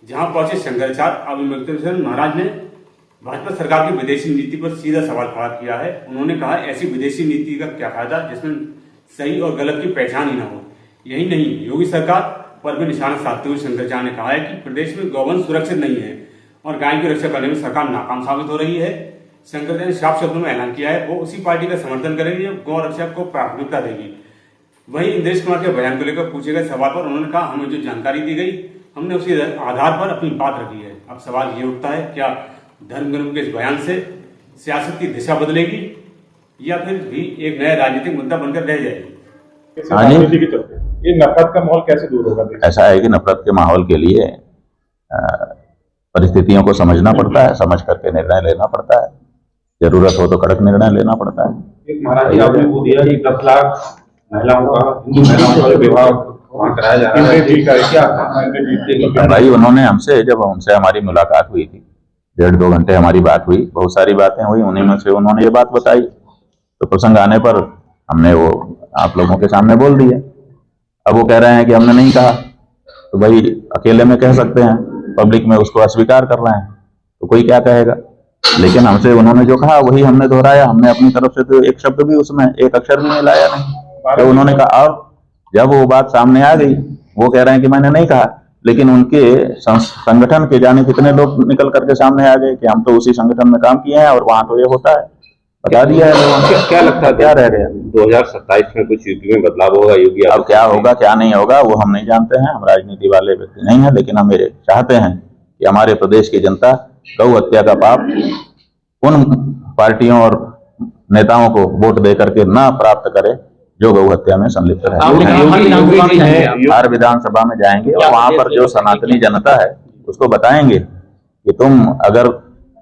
जहां पहुंचे शंकराचार्य अभिमन्यु महाराज ने भाजपा सरकार की विदेशी नीति पर सीधा सवाल खड़ा किया है। उन्होंने कहा, ऐसी विदेशी नीति का क्या फायदा जिसमें सही और गलत की पहचान ही न हो। यही नहीं, योगी सरकार पर भी निशाना साधते हुए शंकराचार्य ने कहा है कि प्रदेश में गौवंश सुरक्षित नहीं है और गाय की रक्षा करने में सरकार नाकाम साबित हो रही है। शंकराचार्य ने साफ शब्दों में ऐलान किया है वो उसी पार्टी का समर्थन करेगी जो गौ रक्षा को प्राथमिकता देगी। वहीं इंद्रेश कुमार के बयान को लेकर पूछे गए सवाल पर उन्होंने कहा, हमें जो जानकारी दी गई हमने उसी आधार पर अपनी बात रखी है। अब सवाल ये उठता है, क्या धर्मगुरु के इस बयान से सियासत की दिशा बदलेगी या फिर भी एक नया राजनीतिक मुद्दा बनकर रह जाएगी? ये नफरत का माहौल कैसे दूर होगा? ऐसा है कि नफरत के माहौल के लिए परिस्थितियों को समझना पड़ता है, समझ करके निर्णय लेना पड़ता है। जरूरत हो तो कड़क निर्णय लेना पड़ता है। एक महाराज जी आपने वो दिया कि 10 लाख महिलाओं का, हिंदू महिलाओं का विवाह वहाँ कराया जा रहा है, ठीक है क्या? भाई उन्होंने हमसे हमारी मुलाकात हुई थी, 1.5-2 घंटे हमारी बात हुई, बहुत सारी बातें हुई। उन्हीं में से उन्होंने ये बात बताई, तो प्रसंग आने पर हमने वो आप लोगों के सामने बोल दिया। अब वो कह रहे हैं कि हमने नहीं कहा, तो भाई अकेले में कह सकते हैं, पब्लिक में उसको अस्वीकार कर रहे हैं तो कोई क्या कहेगा। लेकिन हमसे उन्होंने जो कहा वही हमने दोहराया। हमने अपनी तरफ से तो एक शब्द भी उसमें, एक अक्षर भी मिलाया नहीं। तो उन्होंने कहा, और जब वो बात सामने आ गई, वो कह रहे हैं कि मैंने नहीं कहा, लेकिन उनके संगठन के जाने कितने लोग निकल करके सामने आ गए कि हम तो उसी संगठन में काम किए हैं और वहां तो ये होता है, बता दिया है। क्या लगता है क्या रह गया? 2027 में कुछ यूपी में बदलाव होगा? योगी अब क्या होगा क्या नहीं होगा वो हम नहीं जानते हैं, हम राजनीति वाले व्यक्ति नहीं है। लेकिन हम ये चाहते हैं कि हमारे प्रदेश की जनता गौ हत्या का पाप उन पार्टियों और नेताओं को वोट दे करके न प्राप्त करे जो गौ हत्या में संलिप्त है। हर विधानसभा में जाएंगे और वहां पर जो सनातनी जनता है उसको बताएंगे कि तुम अगर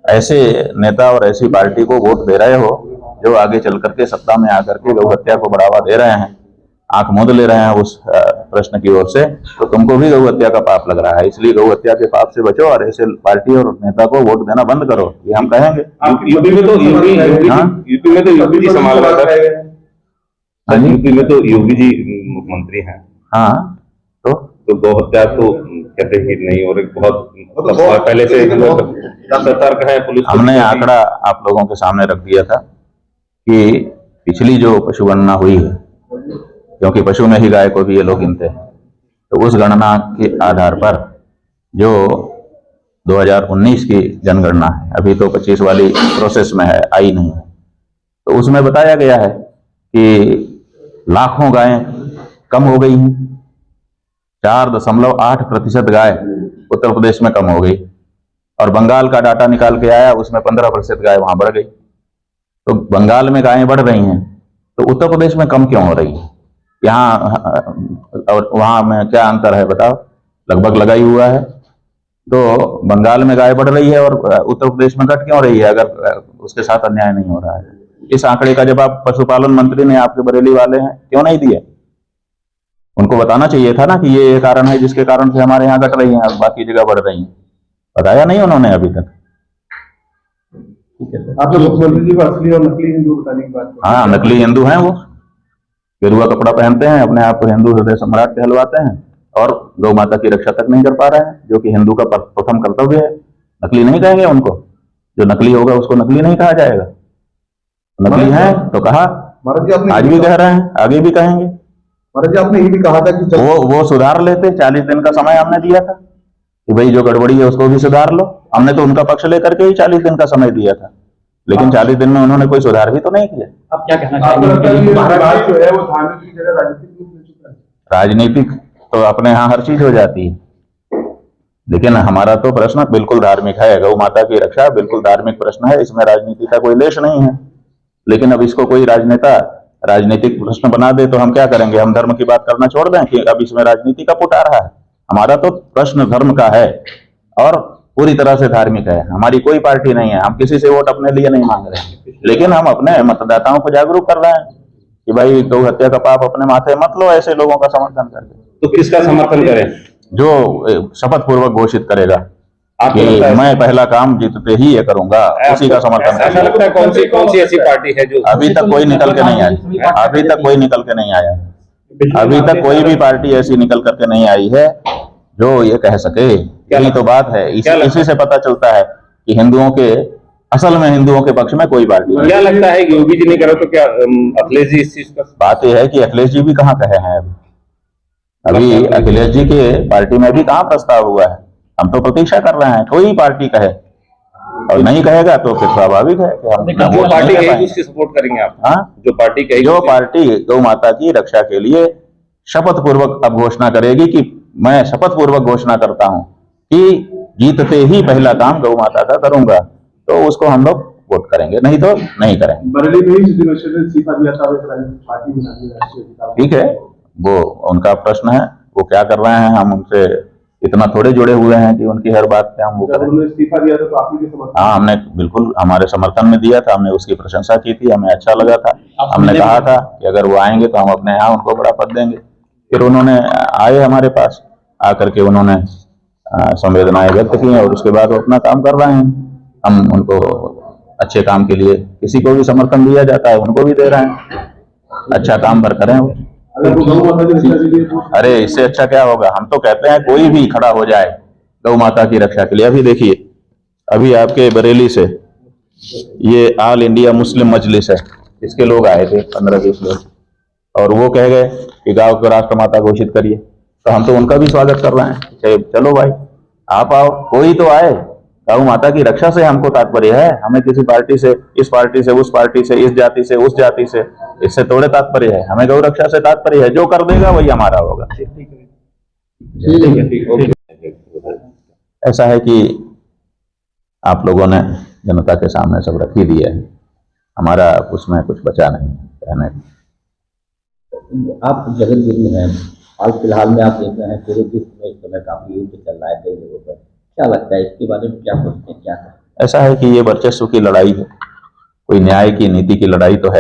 ऐसे नेता और ऐसी पार्टी को वोट दे रहे हो जो आगे चल करके सत्ता में आकर के गौ हत्या को बढ़ावा दे रहे हैं, आंख मूंद ले रहे हैं उस प्रश्न की ओर से, तो तुमको भी गौ हत्या का पाप लग रहा है। इसलिए गौ हत्या के पाप से बचो और ऐसे पार्टी और नेता को वोट देना बंद करो, ये हम कहेंगे। यूपी में तो योगी जी संभाल रहा है। यूपी में तो योगी जी मुख्यमंत्री हैं। हाँ, तो गौ हत्या तो कहते ही नहीं, और बहुत पहले से सतर्क है पुलिस। हमने आंकड़ा आप लोगों के सामने रख दिया था कि पिछली जो पशु गणना हुई है, क्योंकि पशु में ही गाय को भी ये लोग गिनते हैं, तो उस गणना के आधार पर जो 2019 की जनगणना है, अभी तो 25 वाली प्रोसेस में है, आई नहीं है, तो उसमें बताया गया है कि लाखों गायें कम हो गई हैं। 4.8% गाय उत्तर प्रदेश में कम हो गई, और बंगाल का डाटा निकाल के आया, उसमें 15% गाय वहां बढ़ गई। तो बंगाल में गायें बढ़ रही हैं तो उत्तर प्रदेश में कम क्यों हो रही है? यहाँ और वहां में क्या अंतर है बताओ? लगभग लगा ही हुआ है। तो बंगाल में गाय बढ़ रही है और उत्तर प्रदेश में घट क्यों रही है अगर उसके साथ अन्याय नहीं हो रहा है? इस आंकड़े का जवाब पशुपालन मंत्री ने, आपके बरेली वाले हैं, क्यों नहीं दिए? उनको बताना चाहिए था ना कि ये कारण है जिसके कारण से हमारे यहाँ घट रही हैं और बाकी जगह बढ़ रही हैं। बताया नहीं उन्होंने अभी तक। आप मुख्यमंत्री जी को असली और नकली हिंदू बताने की बात। हाँ, नकली हिंदू हैं वो, गेरुआ कपड़ा पहनते हैं, अपने आप को हिंदू हृदय सम्राट कहलवाते हैं और गौ माता की रक्षा तक नहीं कर पा रहे हैं, जो कि हिंदू का प्रथम कर्तव्य है। नकली नहीं कहेंगे उनको, जो नकली होगा उसको नकली नहीं कहा जाएगा। नकली है तो कहा, आज भी कह रहे हैं, आगे भी कहेंगे। महाराज जी आपने ये भी कहा था कि वो सुधार लेते। 40 दिन का समय हमने दिया था कि भाई जो गड़बड़ी है उसको भी सुधार लो। हमने तो उनका पक्ष लेकर के ही 40 दिन का समय दिया था, लेकिन 40 दिन में उन्होंने कोई सुधार भी तो नहीं किया। आप क्या कहना चाहेंगे? महाराज जो है वो धार्मिक की जगह राजनीतिक रूप ले चुका है। राजनीतिक तो अपने यहाँ हर चीज हो जाती है, लेकिन हमारा तो प्रश्न बिल्कुल धार्मिक है। गौ माता की रक्षा बिल्कुल धार्मिक प्रश्न है, इसमें राजनीति का कोई लेश नहीं है। लेकिन अब इसको कोई राजनेता राजनीतिक प्रश्न बना दे तो हम क्या करेंगे? हम धर्म की बात करना छोड़ दें कि अब इसमें राजनीति का पुट आ रहा है? हमारा तो प्रश्न धर्म का है और पूरी तरह से धार्मिक है। हमारी कोई पार्टी नहीं है, हम किसी से वोट अपने लिए नहीं मांग रहे हैं, लेकिन हम अपने मतदाताओं को जागरूक कर रहे हैं कि भाई गौ हत्या का पाप अपने माथे मत लो ऐसे लोगों का समर्थन करके। तो किसका समर्थन करें? जो शपथ पूर्वक घोषित करेगा कि मैं पहला काम जीतते ही ये करूंगा, उसी का समर्थन ऐसा लगता है कौन सी ऐसी पार्टी है जो अभी तक कोई निकल के नहीं आई? अभी तक कोई निकल के नहीं आया। अभी तक कोई भी पार्टी ऐसी निकल करके नहीं आई है जो ये कह सके यही तो बात है। इसी से पता चलता है कि हिंदुओं के असल में हिंदुओं के पक्ष में कोई पार्टी नहीं। क्या लगता है कि योगी जी ने करा तो क्या अखिलेश जी इस चीज का? बात यह है कि अखिलेश जी भी कहाँ कहे हैं अभी अखिलेश जी के पार्टी में भी कहाँ प्रस्ताव हुआ है। हम तो प्रतीक्षा कर रहे हैं कोई पार्टी कहे, और नहीं कहेगा तो फिर स्वाभाविक है कि हम जो पार्टी कहेगी उसकी सपोर्ट करेंगे आप? हाँ, जो पार्टी कहेगी, जो पार्टी गौ माता की रक्षा के लिए शपथ पूर्वक अब घोषणा करेगी कि मैं शपथ पूर्वक घोषणा करता हूं कि जीतते ही पहला काम गौ माता का करूंगा, तो उसको हम लोग वोट करेंगे, नहीं तो नहीं करेंगे। बरेली में ही सिद्धू ने इस्तीफा दिया था, पार्टी में। ठीक है, वो उनका प्रश्न है, वो क्या कर रहे हैं, हम उनसे इतना थोड़े जुड़े हुए हैं कि उनकी हर बात पे हम वो करें। उन्होंने इस्तीफा दिया था तो आप ही के समर्थन? हाँ, हमने बिल्कुल हमारे समर्थन में दिया था, हमने उसकी प्रशंसा की थी, हमें अच्छा लगा था। हमने कहा था कि अगर वो आएंगे तो हम अपने यहाँ उनको बड़ा पद देंगे। फिर उन्होंने आए हमारे पास, आकर के उन्होंने संवेदनाएं व्यक्त की और उसके बाद वो अपना काम कर रहे हैं। हम उनको अच्छे काम के लिए किसी को भी समर्थन दिया जाता है, उनको भी दे रहे हैं। अच्छा काम पर करें वो। अगर वो गौ माता की रक्षा के लिए तो अरे इससे अच्छा क्या होगा, हम तो कहते हैं कोई भी खड़ा हो जाए गौ माता की रक्षा के लिए। अभी देखिए, अभी आपके बरेली से ये ऑल इंडिया मुस्लिम मजलिस है, इसके लोग आए थे 15-20 लोग, और वो कह गए कि गांव को राष्ट्र माता घोषित करिए, तो हम तो उनका भी स्वागत कर रहे हैं। चलो भाई आप आओ, कोई तो आए। गौ माता की रक्षा से हमको तात्पर्य है, हमें किसी पार्टी से, इस पार्टी से, उस पार्टी से, इस जाति से, उस जाति से, इससे थोड़े तात्पर्य है। हमें गौ रक्षा से तात्पर्य है, जो कर देगा वही हमारा होगा। ऐसा है कि आप लोगों ने जनता के सामने सब रख ही दिया है, हमारा उसमें कुछ बचा नहीं कहने। आप जगतगिरी में हैं, हाल फिलहाल में आप देख रहे हैं पूरे विश्व में इस समय काफी युद्ध चल रहा है कई जगहों पर, क्या लगता है इसके बारे में, क्या सोचते हैं, क्या? ऐसा है कि ये वर्चस्व की लड़ाई है, कोई न्याय की नीति की लड़ाई तो है